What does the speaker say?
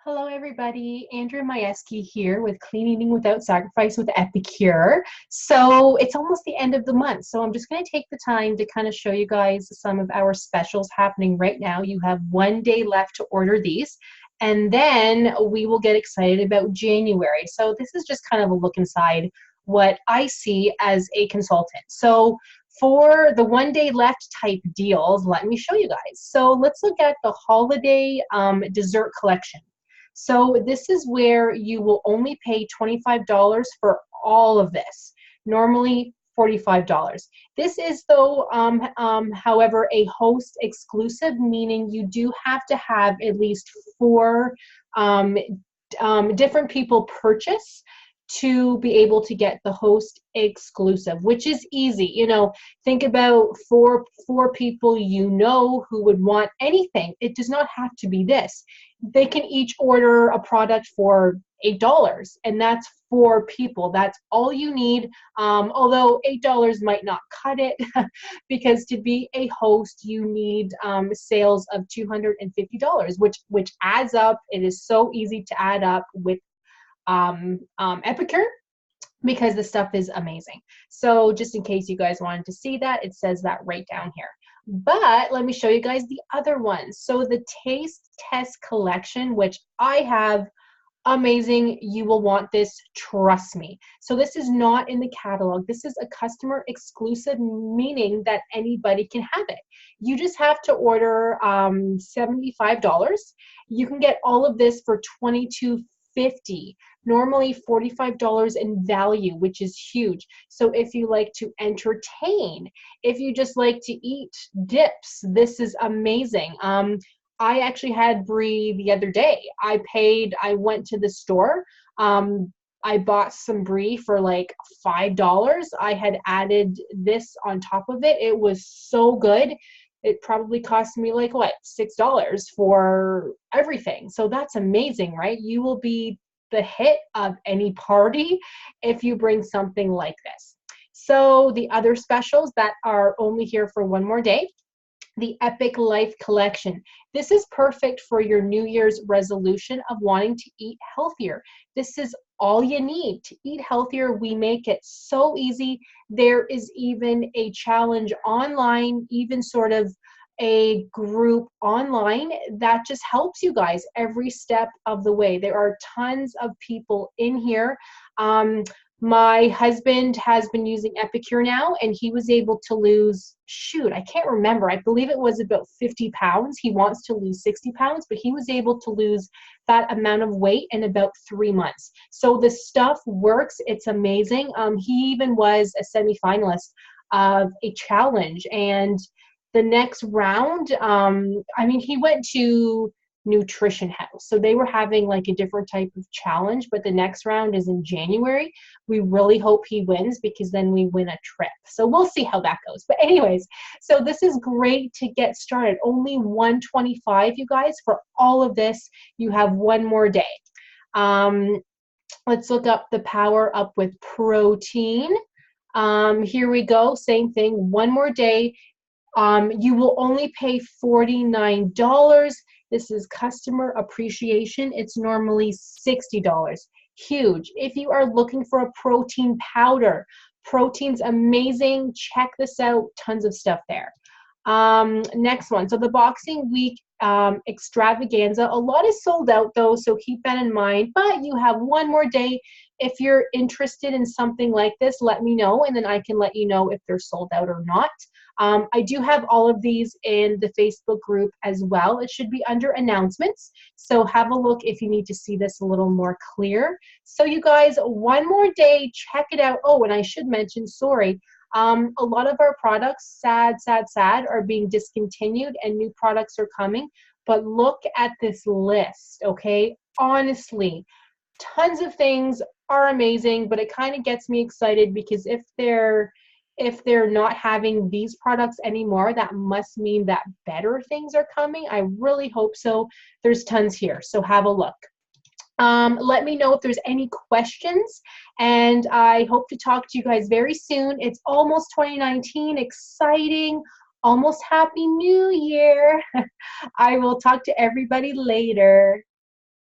Hello everybody, Andrea Majewski here with Clean Eating Without Sacrifice with Epicure. So it's almost the end of the month, so I'm just going to take the time to kind of show you guys some of our specials happening right now. You have 1 day left to order these, and then we will get excited about January. So this is just kind of a look inside what I see as a consultant. So for the 1 day left type deals, let me show you guys. So let's look at the holiday dessert collection. So this is where you will only pay $25 for all of this. Normally $45. This is though, however, a host exclusive, meaning you do have to have at least four different people purchase to be able to get the host exclusive, which is easy. You know, think about four people you know who would want anything. It does not have to be this. They can each order a product for $8, and that's 4 people. That's all you need. Although $8 might not cut it, because to be a host, you need sales of $250, which adds up. It is so easy to add up with Epicure, because the stuff is amazing. So just in case you guys wanted to see that, it says that right down here. But let me show you guys the other ones. So the taste test collection, which I have, amazing. You will want this, trust me. So this is not in the catalog. This is a customer exclusive, meaning that anybody can have it. You just have to order $75. You can get all of this for $22.50. Normally $45 in value, which is huge. So if you like to entertain, if you just like to eat dips, this is amazing. I actually had brie the other day. I went to the store. I bought some brie for like $5. I had added this on top of it. It was so good. It probably cost me like what, $6 for everything. So that's amazing, right? You will be the hit of any party if you bring something like this. So the other specials that are only here for 1 more day, the Epic Life Collection. This is perfect for your New Year's resolution of wanting to eat healthier. This is all you need to eat healthier. We make it so easy. There is even a challenge online, even sort of a group online that just helps you guys every step of the way. There are tons of people in here. My husband has been using Epicure now, and he was able to lose, shoot, I can't remember. I believe it was about 50 pounds. He wants to lose 60 pounds, but he was able to lose that amount of weight in about 3 months. So the stuff works. It's amazing. He even was a semifinalist of a challenge, and the next round, I mean, he went to Nutrition House. So they were having like a different type of challenge, but the next round is in January. We really hope he wins, because then we win a trip. So we'll see how that goes. But anyways, so this is great to get started. Only $125, you guys, for all of this. You have 1 more day. Let's look up the Power Up with Protein. Here we go. Same thing. 1 more day. You will only pay $49. This is customer appreciation. It's normally $60. Huge. If you are looking for a protein powder, protein's amazing. Check this out. Tons of stuff there. Next one. So the Boxing Week Extravaganza. A lot is sold out though, so keep that in mind. But you have 1 more day. If you're interested in something like this, let me know, and then I can let you know if they're sold out or not. I do have all of these in the Facebook group as well. It should be under announcements. So have a look if you need to see this a little more clear. So you guys, 1 more day, check it out. Oh, and I should mention, sorry, a lot of our products, sad, are being discontinued and new products are coming. But look at this list, okay? Honestly, tons of things are amazing, but it kind of gets me excited, because if they're not having these products anymore, that must mean that better things are coming. I really hope so. There's tons here, so have a look. Let me know if there's any questions, and I hope to talk to you guys very soon. It's almost 2019, exciting, almost Happy New Year. I will talk to everybody later.